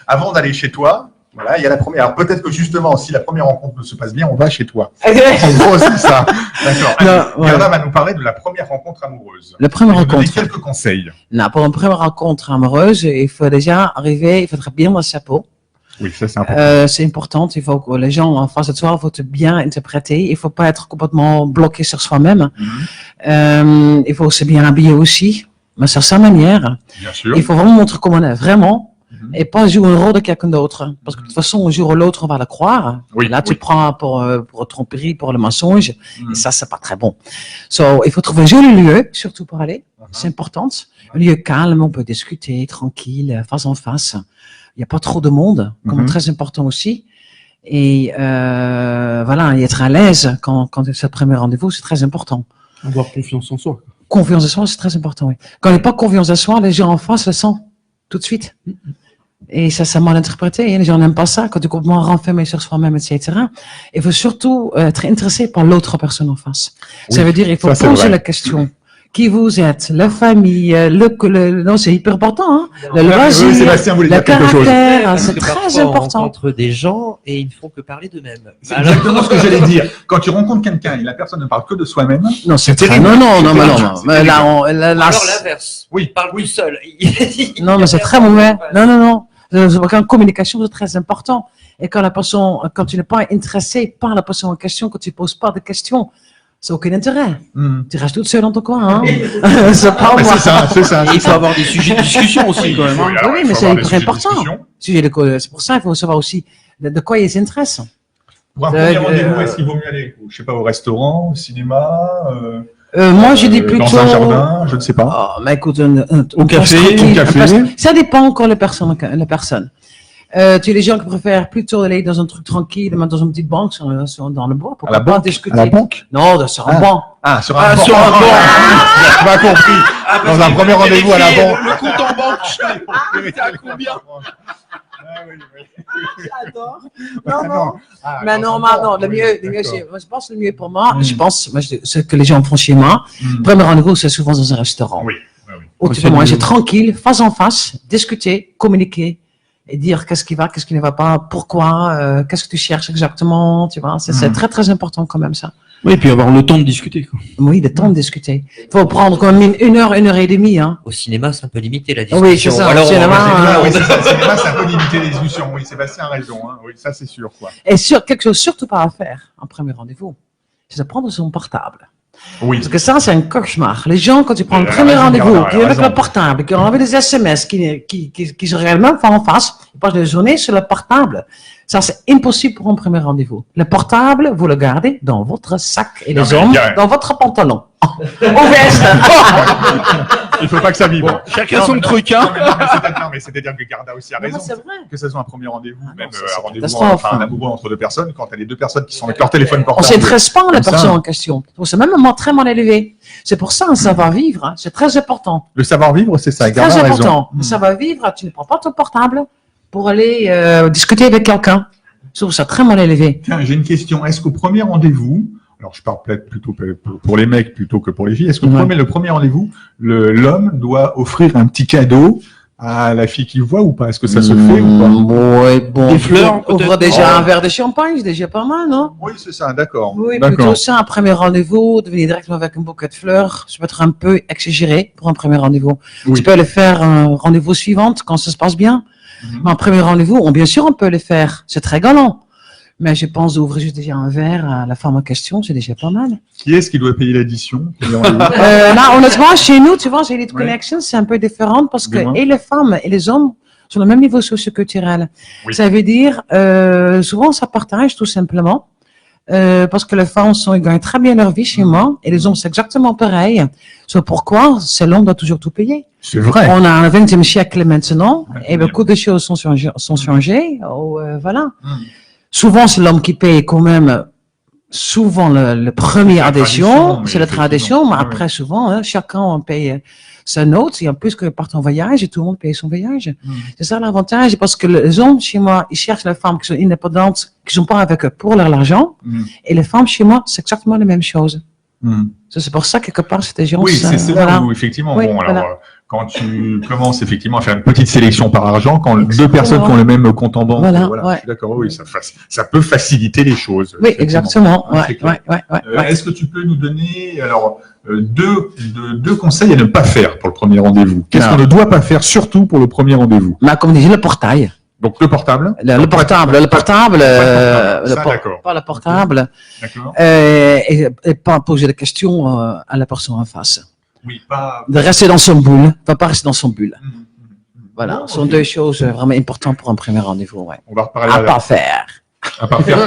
Avant d'aller chez toi, voilà, il y a la première. Alors peut-être que justement, si la première rencontre se passe bien, on va chez toi. En gros, c'est ça. D'accord. Gerda va nous parler de la première rencontre amoureuse. La première rencontre. Donner quelques conseils. Non, pour une première rencontre amoureuse, il faut déjà arriver, il faut être bien dans sa peau. Oui, ça c'est important. C'est important. Il faut que les gens en face de toi faut bien interpréter. Il faut pas être complètement bloqué sur soi-même. Il faut se bien habiller aussi, mais sur sa manière. Bien sûr. Il faut vraiment montrer comment on est vraiment et pas jouer un rôle de quelqu'un d'autre. Parce que de toute façon, un jour ou l'autre, on va le croire. Oui, là, tu prends pour tromperie, pour le mensonge. Et ça, c'est pas très bon. Il faut trouver un joli lieu, surtout pour aller. C'est important. Un lieu calme, on peut discuter, tranquille, face en face. Il n'y a pas trop de monde, comme très important aussi. Et voilà, et être à l'aise quand c'est le premier rendez-vous, c'est très important. Avoir confiance en soi. Confiance en soi, c'est très important, oui. Quand on n'a pas confiance en soi, les gens en face le sentent tout de suite. Et ça, c'est mal interprété. Les gens n'aiment pas ça. Quand tu es complètement renfermé sur soi-même, etc. Il faut surtout être intéressé par l'autre personne en face. Oui, ça veut dire, il faut poser la question. Qui vous êtes, la famille, non, c'est hyper important, hein. Le loisir, le caractère, c'est très important. On rencontre des gens et ils ne font que parler d'eux-mêmes. C'est exactement ce que j'allais dire. Quand tu rencontres quelqu'un et la personne ne parle que de soi-même. Non, c'est terrible. Non. Mais là, alors l'inverse. Oui. Parle tout seul. Non, mais c'est très mauvais. Non. En communication, c'est très important. Et quand tu n'es pas intéressé par la personne en question, quand tu poses pas de questions, c'est aucun intérêt. Tu restes toute seule dans ton coin, hein. C'est pas moi. C'est ça. Et il faut avoir des sujets de discussion aussi, quand même. Oui, mais c'est hyper important. C'est pour ça qu'il faut savoir aussi de quoi ils s'intéressent. Pour un premier rendez-vous, est-ce qu'il vaut mieux aller, je sais pas, au restaurant, au cinéma, moi, je dis plutôt. Dans un jardin, je ne sais pas. Mais écoute, au café. Ça dépend encore la personne. Tu as les gens qui préfèrent plutôt aller dans un truc tranquille, dans une petite banque, dans le bois. À la banque? Discuter. À la banque? Non, sur un banc. Ah, sur un banc. Sur un banc. Tu m'as compris. Dans un premier rendez-vous à la banque. Le compte en banque. T'es à combien? J'adore. Non. Le mieux, je pense le mieux pour moi, ce que les gens font chez moi. Premier rendez-vous, c'est souvent dans un restaurant. Oui. Où tu peux manger tranquille, face en face, discuter, communiquer. Et dire qu'est-ce qui va, qu'est-ce qui ne va pas, pourquoi, qu'est-ce que tu cherches exactement, tu vois, c'est très très important quand même ça. Oui, et puis avoir le temps de discuter, quoi. Oui, le temps de discuter. Il faut prendre quand même une heure et demie, hein. Au cinéma, c'est un peu limité la discussion. Oui, c'est ça. Alors, au cinéma, c'est un peu limité les discussions. Oui, Sébastien a raison, hein. Oui, ça c'est sûr, quoi. Et quelque chose surtout pas à faire en premier rendez-vous, c'est de prendre son portable. Oui. Parce que ça, c'est un cauchemar. Les gens, quand tu prends le premier rendez-vous, qui est avec le portable, qui ont envoyé des SMS, qui se réellement font en face, ils passent des journées sur le portable. Ça, c'est impossible pour un premier rendez-vous. Le portable, vous le gardez dans votre sac et les hommes dans votre pantalon. Au veste. Il faut pas que ça vibre. Chacun son truc, hein. Non, mais c'est-à-dire que Gerda aussi a raison. C'est vrai. Que ce soit un premier rendez-vous, même un rendez-vous, un amoureux entre deux personnes, quand tu as les deux personnes qui sont avec leur téléphone portable. On s'intéresse pas à la personne en question. C'est même un moment très mal élevé. C'est pour ça, un savoir-vivre, hein, c'est très important. Le savoir-vivre, c'est ça. C'est très important. Le savoir-vivre, tu ne prends pas ton portable pour aller discuter avec quelqu'un. Je trouve ça très mal élevé. Tiens, j'ai une question. Est-ce qu'au premier rendez-vous, alors je parle peut-être plutôt pour les mecs plutôt que pour les filles, est-ce que le premier rendez-vous, l'homme doit offrir un petit cadeau à la fille qu'il voit ou pas? Est-ce que ça se fait ou pas? Ouais, bon. Des fleurs, ouvre déjà un verre de champagne, c'est déjà pas mal, non? Oui, c'est ça, d'accord. Oui, plutôt ça, un premier rendez-vous, de venir directement avec un bouquet de fleurs, ça peut être un peu exagéré pour un premier rendez-vous. Oui. Tu peux le faire un rendez-vous suivant quand ça se passe bien. Mais un premier rendez-vous, bien sûr, on peut le faire. C'est très galant. Mais je pense ouvrir juste déjà un verre à la femme en question, c'est déjà pas mal. Qui est-ce qui doit payer l'addition? Là, honnêtement, chez nous, tu vois, chez Elite Connection, c'est un peu différent parce que et les femmes et les hommes sont au même niveau socio-culturel. Oui. Ça veut dire, souvent, ça partage tout simplement. Parce que les femmes ils gagnent très bien leur vie chez moi et les hommes c'est exactement pareil. C'est pourquoi c'est l'homme doit toujours tout payer. C'est vrai. On a un 20e siècle maintenant et beaucoup de choses sont changées. Voilà. Souvent c'est l'homme qui paye quand même. Souvent le premier adhésion, c'est la tradition, mais après souvent chacun paye sa note. Et en plus que partent en voyage et tout le monde paye son voyage. C'est ça l'avantage parce que les hommes chez moi ils cherchent les femmes qui sont indépendantes, qui sont pas avec eux pour leur argent. Et les femmes chez moi c'est exactement la même chose. C'est pour ça que quelque part c'était gens. Oui, c'est là où effectivement. Oui, bon, alors quand tu commences effectivement à faire une petite sélection par argent, quand deux Exactement. personnes qui ont le même compte en banque, Voilà, voilà, ouais. je suis d'accord, oui, ça peut faciliter les choses. Oui, effectivement. exactement. Ouais, c'est Ouais, clair. ouais, ouais, ouais, ouais. Est-ce que tu peux nous donner alors deux conseils à ne pas faire pour le premier rendez-vous? Qu'est-ce Non. qu'on ne doit pas faire surtout pour le premier rendez-vous? Mais comme dit, le portail. Donc le portable. Le portable, Ça, d'accord. pas le portable. D'accord. Et pas poser des questions à la personne en face. Oui, pas. De rester dans son bulle, pas rester dans son bulle. Voilà, Bon, ce sont ok. deux choses vraiment importantes pour un premier rendez-vous. Ouais. On va reparler À à pas faire. À part faire, à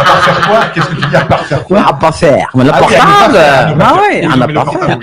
part faire quoi? Qu'est-ce que tu dis à part faire quoi? À pas faire. Mais le Ah oui, à ne pas portable, faire, à ne pas bah faire. oui, Oui, à mais ne le pas portable, faire.